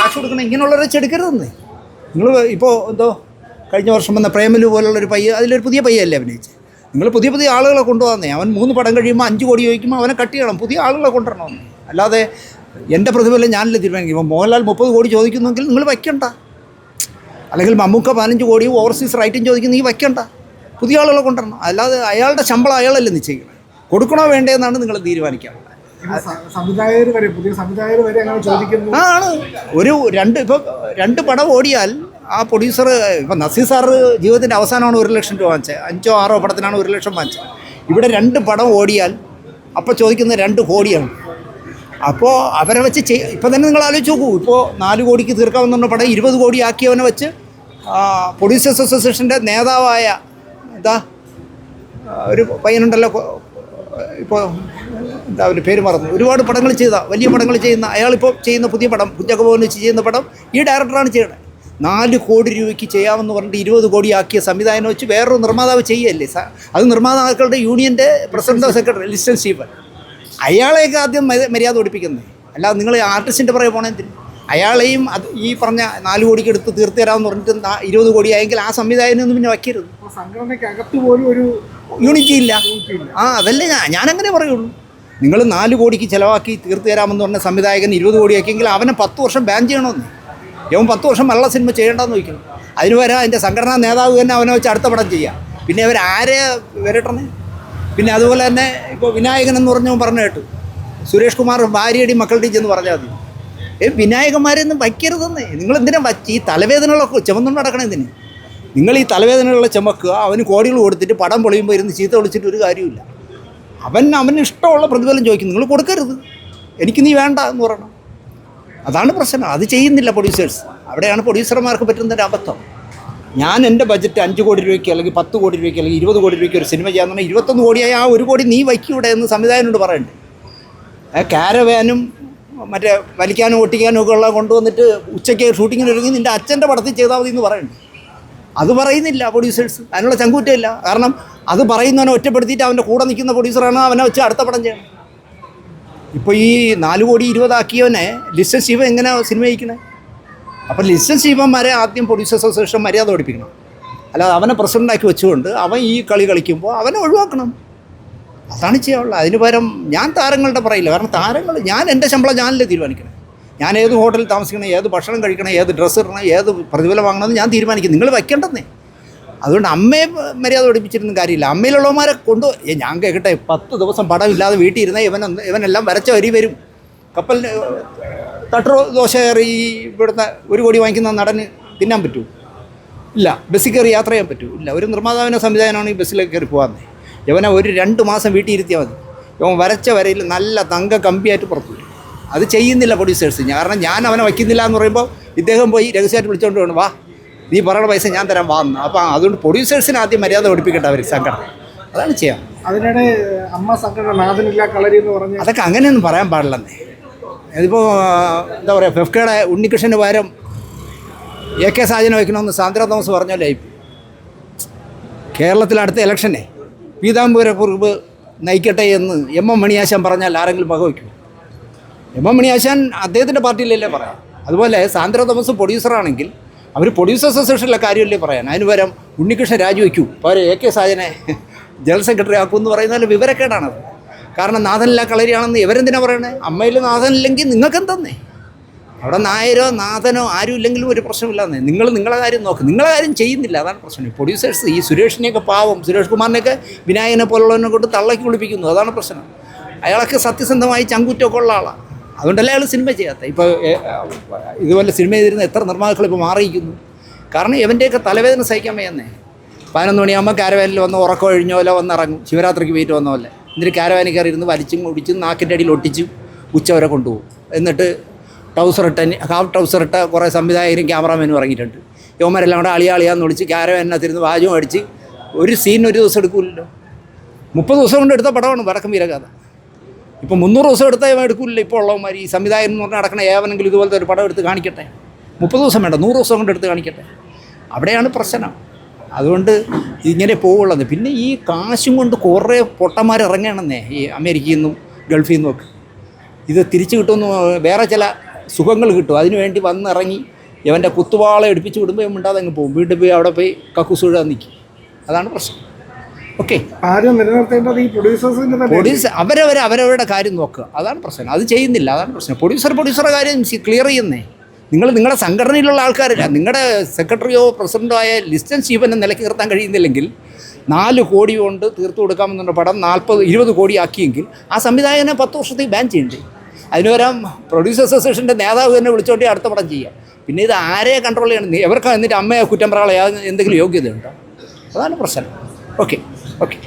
കാശ് കൊടുക്കണം, ഇങ്ങനെയുള്ളവരെ വെച്ചെടുക്കരുതെന്ന്. നിങ്ങൾ ഇപ്പോൾ എന്തോ കഴിഞ്ഞ വർഷം വന്ന പ്രേമലു പോലുള്ളൊരു പയ്യ, അതിലൊരു പുതിയ പയ്യല്ലേ അഭിനയിച്ച്. നിങ്ങൾ പുതിയ പുതിയ ആളുകളെ കൊണ്ടുപോകുന്നേ. അവൻ 3 പടം കഴിയുമ്പോൾ 5 കോടി ചോദിക്കുമ്പോൾ അവനെ കട്ട് ചെയ്യണം, പുതിയ ആളുകളെ കൊണ്ടുവരണമെന്ന്. അല്ലാതെ എൻ്റെ പ്രതിഫലം ഞാനല്ലേ തീരുമാനിക്കും. ഇപ്പോൾ മോഹൻലാൽ 30 കോടി ചോദിക്കുന്നെങ്കിൽ നിങ്ങൾ വയ്ക്കണ്ട, അല്ലെങ്കിൽ മമ്മൂക്ക 15 കോടിയും ഓവർസീസ് റൈറ്റും ചോദിക്കുന്ന ഈ വയ്ക്കണ്ട, പുതിയ ആളുകളെ കൊണ്ടുവരണം. അല്ലാതെ അയാളുടെ ശമ്പളം അയാളല്ലേ നിശ്ചയിക്കണം. കൊടുക്കണോ വേണ്ടതെന്നാണ് നിങ്ങൾ തീരുമാനിക്കാറുള്ളത്. സംവിധായകർ വരെ, പുതിയ സംവിധായകർ വരെ അങ്ങനെ ചോദിക്കുന്നു. ആണ് ഒരു ഇപ്പോൾ 2 പടം ഓടിയാൽ ആ പ്രൊഡ്യൂസർ, ഇപ്പം നസീർ സാറ് ജീവിതത്തിൻ്റെ അവസാനമാണ് 1 ലക്ഷം രൂപ വാങ്ങിച്ചത്. 5ഓ 6ഓ പടത്തിനാണ് 1 ലക്ഷം വാങ്ങിച്ചത്. ഇവിടെ 2 പടം ഓടിയാൽ അപ്പോൾ ചോദിക്കുന്നത് 2 കോടിയാണ്. അപ്പോൾ അവരെ വെച്ച് ഇപ്പം തന്നെ നിങ്ങൾ ആലോചിച്ച് നോക്കൂ. ഇപ്പോൾ 4 കോടിക്ക് തീർക്കാവുന്ന പടം 20 കോടി ആക്കിയവനെ വെച്ച് പ്രൊഡ്യൂസേഴ്സ് അസോസിയേഷൻ്റെ നേതാവായ ഒരു പയ്യനുണ്ടല്ലോ, ഇപ്പോൾ എന്താ ഒരു പേര് മറന്നു, ഒരുപാട് പടങ്ങൾ വലിയ പടങ്ങൾ ചെയ്യുന്ന അയാളിപ്പോൾ ചെയ്യുന്ന പുതിയ പടം, കുഞ്ചാക്കോബൻ വെച്ച് ചെയ്യുന്ന പടം ഈ ഡയറക്ടറാണ് ചെയ്യണത്. 4 കോടി രൂപയ്ക്ക് ചെയ്യാമെന്ന് പറഞ്ഞിട്ട് 20 കോടി ആക്കിയ സംവിധാനം വെച്ച് വേറൊരു നിർമ്മാതാവ് ചെയ്യല്ലേ. അത് നിർമ്മാതാക്കളുടെ യൂണിയൻ്റെ പ്രസിഡൻ്റോ സെക്രട്ടറി ലിസ്റ്റൻ സ്റ്റീഫൻ. അയാളെയൊക്കെ ആദ്യം മര്യാദ പഠിപ്പിക്കുന്നത്. അല്ലാതെ നിങ്ങൾ ആർട്ടിസ്റ്റിൻ്റെ പുറകെ പോകണമെന്തിന്? അയാളെയും അത് ഈ പറഞ്ഞ 4 കോടിക്ക് എടുത്ത് തീർത്ത് തരാമെന്ന് പറഞ്ഞിട്ട് 20 കോടി ആയെങ്കിൽ ആ സംവിധായകനൊന്നും പിന്നെ വയ്ക്കരുത്. സംഘടനയ്ക്കകത്ത് പോലും ഒരു യൂണിറ്റി ഇല്ല. അതല്ലേ ഞാനങ്ങനെ പറയുള്ളൂ. നിങ്ങൾ 4 കോടിക്ക് ചിലവാക്കി തീർത്ത് തരാമെന്ന് പറഞ്ഞ സംവിധായകൻ 20 കോടി ആക്കിയെങ്കിൽ അവനെ 10 വർഷം ബാൻ ചെയ്യണമെന്ന്. ഇവൻ 10 വർഷം മലയാള സിനിമ ചെയ്യേണ്ടെന്ന് വയ്ക്കണം. അതിന് വരെ അതിൻ്റെ സംഘടനാ നേതാവ് തന്നെ അവനെ വെച്ച് അടുത്ത പടം ചെയ്യാം. പിന്നെ അവരാരെ വരട്ടണേ? പിന്നെ അതുപോലെ തന്നെ ഇപ്പോൾ വിനായകൻ എന്ന് പറഞ്ഞവൻ പറഞ്ഞു കേട്ടു, സുരേഷ് കുമാർ ഭാര്യയുടെയും മക്കളുടെയും ചെന്ന് പറഞ്ഞാൽ മതി. വിനായകന്മാരെയൊന്നും വയ്ക്കരുതെന്നേ. നിങ്ങളെന്തിനാ ഈ തലവേദനകളൊക്കെ ചുമന്നുകൊണ്ട് നടക്കണം? എന്തിന് നിങ്ങൾ ഈ തലവേദനകളെ ചുമക്കുക? അവന് കോടികൾ കൊടുത്തിട്ട് പടം പൊളിയുമ്പോൾ ഇരുന്ന് ചീത്ത വിളിച്ചിട്ട് ഒരു കാര്യമില്ല. അവന് ഇഷ്ടമുള്ള പ്രതിഫലം ചോദിക്കും, നിങ്ങൾ കൊടുക്കരുത്. എനിക്ക് നീ വേണ്ട എന്ന് പറയണം. അതാണ് പ്രശ്നം. അത് ചെയ്യുന്നില്ല പ്രൊഡ്യൂസേഴ്സ്. അവിടെയാണ് പ്രൊഡ്യൂസർമാർക്ക് പറ്റുന്നൊരു അബദ്ധം. ഞാൻ എൻ്റെ ബഡ്ജറ്റ് 5 കോടി രൂപയ്ക്ക് അല്ലെങ്കിൽ 10 കോടി രൂപയ്ക്ക് അല്ലെങ്കിൽ 20 കോടി രൂപയ്ക്ക് ഒരു സിനിമ ചെയ്യാമെന്ന് 21 കോടിയായി ആ 1 കോടി നീ വയ്ക്കൂടെ എന്ന് സംവിധായകനോട് പറയണ്ടേ. കാരവാനും മറ്റേ വലിക്കാനും ഒട്ടിക്കാനും ഒക്കെ ഉള്ള കൊണ്ടുവന്നിട്ട് ഉച്ചയ്ക്ക് ഷൂട്ടിങ്ങിന് ഒരുങ്ങി നിൻ്റെ അച്ഛൻ്റെ പടത്തിൽ ചെയ്താൽ മതി എന്ന് പറയണ്ടേ. അത് പറയുന്നില്ല പ്രൊഡ്യൂസേഴ്സ്. അതിനുള്ള ചങ്കൂറ്റമില്ല. കാരണം അത് പറയുന്നവനെ ഒറ്റപ്പെടുത്തിയിട്ട് അവൻ്റെ കൂടെ നിൽക്കുന്ന പ്രൊഡ്യൂസറാണ് അവനെ വെച്ച് അടുത്ത പടം ചെയ്യണം. ഇപ്പോൾ ഈ 4 കോടി 20 ആക്കിയവനെ ലിസ്റ്റൻ സ്റ്റീഫൻ എങ്ങനെ സിനിമ ജയിക്കണേ? അപ്പോൾ ലിസ്റ്റൻ സ്റ്റീഫന്മാരെ ആദ്യം പ്രൊഡ്യൂസേഴ്സ് അസോസിയേഷൻ മര്യാദ പഠിപ്പിക്കണം. അല്ലാതെ അവനെ പ്രസിഡൻ്റാക്കി വെച്ചുകൊണ്ട് അവൻ ഈ കളി കളിക്കുമ്പോൾ അവനെ ഒഴിവാക്കണം. അതാണ് ചെയ്യാനുള്ളത്. അതിന് പകരം ഞാൻ താരങ്ങളുടെ പറയില്ല. കാരണം താരങ്ങൾ, ഞാൻ എൻ്റെ ശമ്പളം ഞാനല്ലേ തീരുമാനിക്കണം. ഞാൻ ഏത് ഹോട്ടലിൽ താമസിക്കണം, ഏത് ഭക്ഷണം കഴിക്കണം, ഏത് ഡ്രസ്സ് ഇടണം, ഏത് പ്രതിഫലം വാങ്ങണമെന്ന് ഞാൻ തീരുമാനിക്കും. നിങ്ങൾ വയ്ക്കേണ്ടെന്നേ. അതുകൊണ്ട് അമ്മയെ മര്യാദ പഠിപ്പിച്ചിരുന്ന കാര്യമില്ല. അമ്മയിലുള്ളവന്മാരെ ഞാൻ കേൾക്കട്ടെ, 10 ദിവസം പടമില്ലാതെ വീട്ടിൽ ഇരുന്നേ ഇവനെല്ലാം വരച്ച വരി വരും. കപ്പലിന് തട്ടറോ ദോശ കയറി ഇവിടുത്തെ 1 കോടി വാങ്ങിക്കുന്ന നടന് തിന്നാൻ പറ്റൂ? ഇല്ല. ബസ്സിൽ കയറി യാത്ര ചെയ്യാൻ പറ്റൂ? ഇല്ല. ഒരു നിർമ്മാതാവിനോ സംവിധാനമാണ് ഈ ബസ്സിലേക്ക് കയറി പോകാമെന്നേ. ഇവനെ ഒരു 2 മാസം വീട്ടിൽ ഇരുത്തിയാൽ മതി. ഇവൻ വരച്ച വരയിൽ നല്ല തങ്ക കമ്പിയായിട്ട് പുറത്തു വരും. അത് ചെയ്യുന്നില്ല പ്രൊഡ്യൂസേഴ്സ്. കാരണം ഞാൻ അവനെ വയ്ക്കുന്നില്ല എന്ന് പറയുമ്പോൾ ഇദ്ദേഹം പോയി രഹസ്യമായിട്ട് വിളിച്ചുകൊണ്ട് വേണം, വാ നീ പറയണ പൈസ ഞാൻ തരാൻ വാന്ന്. അപ്പോൾ അതുകൊണ്ട് പ്രൊഡ്യൂസേഴ്സിന് ആദ്യം മര്യാദ പഠിപ്പിക്കട്ടെ അവർ സംഘടന. അതാണ് ചെയ്യാം. അതിനിടെ അമ്മ സംഘടന നാഥനില്ല കളരി എന്ന് പറഞ്ഞ് അതൊക്കെ അങ്ങനെയൊന്നും പറയാൻ പാടില്ലെന്നേ. ഇതിപ്പോൾ എന്താ പറയുക, ഫെഫ്കയുടെ ഉണ്ണികൃഷ്ണന് പകരം AK സാജനെ വയ്ക്കണമെന്ന് സാന്ദ്ര തോമസ് പറഞ്ഞല്ലേ. കേരളത്തിൽ അടുത്ത ഇലക്ഷനെ പീതാംബരക്കുറിപ്പ് നയിക്കട്ടെ എന്ന് MM മണിയാശാൻ പറഞ്ഞാൽ ആരെങ്കിലും വകവയ്ക്കും? MM മണിയാശാൻ അദ്ദേഹത്തിൻ്റെ പാർട്ടിയിലല്ലേ പറയാം. അതുപോലെ സാന്ദ്ര തോമസ് പ്രൊഡ്യൂസറാണെങ്കിൽ അവർ പ്രൊഡ്യൂസേഴ്സ് അസോസിയേഷനിലെ കാര്യമല്ലേ പറയാൻ. അതിന് പകരം ഉണ്ണികൃഷ്ണൻ രാജിവെക്കൂ, പകരം AK സാജനെ ജനറൽ സെക്രട്ടറി ആക്കൂ എന്ന് പറയുന്നതിൽ വിവരക്കേടാണത്. കാരണം നാഥനില്ല കളരിയാണെന്ന് ഇവരെന്തിനാ പറയണേ? അമ്മയിൽ നാഥനില്ലെങ്കിൽ നിങ്ങൾക്കെന്തന്നേ? അവിടെ നായരോ നാഥനോ ആരും ഇല്ലെങ്കിലും ഒരു പ്രശ്നമില്ലെന്നേ. നിങ്ങളെ കാര്യം നോക്ക്. നിങ്ങളെ കാര്യം ചെയ്യുന്നില്ല, അതാണ് പ്രശ്നം. പ്രൊഡ്യൂസേഴ്സ് ഈ സുരേഷിനെയൊക്കെ പാവം, സുരേഷ് കുമാറിനെയൊക്കെ വിനായകനെ പോലുള്ളവനെ കൊണ്ട് തള്ളക്കി വിളിപ്പിക്കുന്നു, അതാണ് പ്രശ്നം. അയാളൊക്കെ സത്യസന്ധമായി ചങ്കുറ്റമൊക്കെ ഉള്ള ആളാണ്. അതുകൊണ്ടല്ലേ അയാൾ സിനിമ ചെയ്യാത്ത. ഇപ്പോൾ ഇതുപോലെ സിനിമ ചെയ്തിരുന്ന എത്ര നിർമ്മാതാക്കൾ ഇപ്പോൾ മാറിയിരിക്കുന്നു. കാരണം ഇവൻ്റെയൊക്കെ തലവേദന സഹിക്കാൻ വയ്യെന്നേ. 11 മണിയാകുമ്പോൾ കാരവാനിൽ വന്ന് ഉറക്കം കഴിഞ്ഞ പോലെ വന്നിറങ്ങും, ശിവരാത്രിക്ക് വീറ്റ് വന്ന പോലെ. എന്നിട്ട് കാരവാനിൽ കയറി ഇരുന്ന് വലിച്ചും കുടിച്ചും നാക്കിൻ്റെ അടിയിൽ ഒട്ടിച്ചും ഉച്ചവരെ കൊണ്ടുപോകും. എന്നിട്ട് ഹാഫ് ട്രൗസറിട്ട കുറേ സംവിധായകരും ക്യാമറാമാനും ഇറങ്ങിയിട്ടുണ്ട്. യുവന്മാരെല്ലാം കൂടെ അളിയാളിയാന്ന് വിളിച്ച് കാരവാനിനകത്തിരുന്ന് വാചകം അടിച്ച് ഒരു സീൻ ഒരു ദിവസം എടുക്കില്ലല്ലോ. 30 ദിവസം കൊണ്ട് എടുത്ത പടമാണ് വടക്കം വീരഗാഥ. ഇപ്പോൾ 300 ദിവസം എടുത്താൽ എടുക്കില്ല. ഇപ്പോൾ ഉള്ളവന്മാർ ഈ സംവിധായകൻ എന്ന് പറഞ്ഞാൽ നടക്കണ ഏവനെങ്കിലും ഇതുപോലത്തെ ഒരു പടം എടുത്ത് കാണിക്കട്ടെ. 30 ദിവസം വേണ്ട, 100 ദിവസം കൊണ്ട് എടുത്ത് കാണിക്കട്ടെ. അവിടെയാണ് പ്രശ്നം. അതുകൊണ്ട് ഇങ്ങനെ പോവുള്ളത്. പിന്നെ ഈ കാശും കൊണ്ട് കുറേ പൊട്ടന്മാർ ഇറങ്ങണമെന്നേ, ഈ അമേരിക്കയിൽ നിന്നും ഗൾഫിൽ നിന്നും ഒക്കെ. ഇത് തിരിച്ചു കിട്ടുമെന്ന് വേറെ ചില സുഖങ്ങൾ കിട്ടും. അതിനുവേണ്ടി വന്നിറങ്ങി ഇവൻ്റെ കുത്തുവാള എടുപ്പിച്ച് വിടുമ്പോൾ ഇവൻ മിണ്ടാതെ അങ്ങ് പോകും. വീണ്ടും പോയി അവിടെ പോയി കക്കൂസ് വീഴാൻ നിൽക്കും. അതാണ് പ്രശ്നം. ഓക്കെ, ആരും നിലനിർത്തേണ്ടത് ഈ പ്രൊഡ്യൂസേഴ്സിന്റെ തന്നെ പ്രൊഡ്യൂസർ അവരവരുടെ കാര്യം നോക്കുക. അതാണ് പ്രശ്നം. അത് ചെയ്യുന്നില്ല. അതാണ് പ്രശ്നം. പ്രൊഡ്യൂസറുടെ കാര്യം ക്ലിയർ ചെയ്യുന്നേ. നിങ്ങളുടെ സംഘടനയിലുള്ള ആൾക്കാരില്ല, നിങ്ങളുടെ സെക്രട്ടറിയോ പ്രസിഡൻറ്റോ ആയ ലിസ്റ്റൻ സ്റ്റീഫനെ നിലയ്ക്ക് നിർത്താൻ കഴിയുന്നില്ലെങ്കിൽ 4 കോടി കൊണ്ട് തീർത്തു കൊടുക്കാമെന്നുള്ള പടം 20 കോടി ആക്കിയെങ്കിൽ ആ സംവിധായകനെ 10 വർഷത്തേക്ക് ബാൻ ചെയ്യണ്ടേ? അതിന് വരാം പ്രൊഡ്യൂസേഴ്സ് അസോസിയേഷൻ്റെ നേതാവ് തന്നെ വിളിച്ചോണ്ടി അടുത്ത പടം ചെയ്യാം. പിന്നെ ഇത് ആരെ കൺട്രോൾ ചെയ്യണം? എവർക്ക് എന്നിട്ട് അമ്മയെ കുറ്റം പറയാനുള്ള എന്തെങ്കിലും യോഗ്യതയുണ്ടോ? അതാണ് പ്രശ്നം. Okay okay.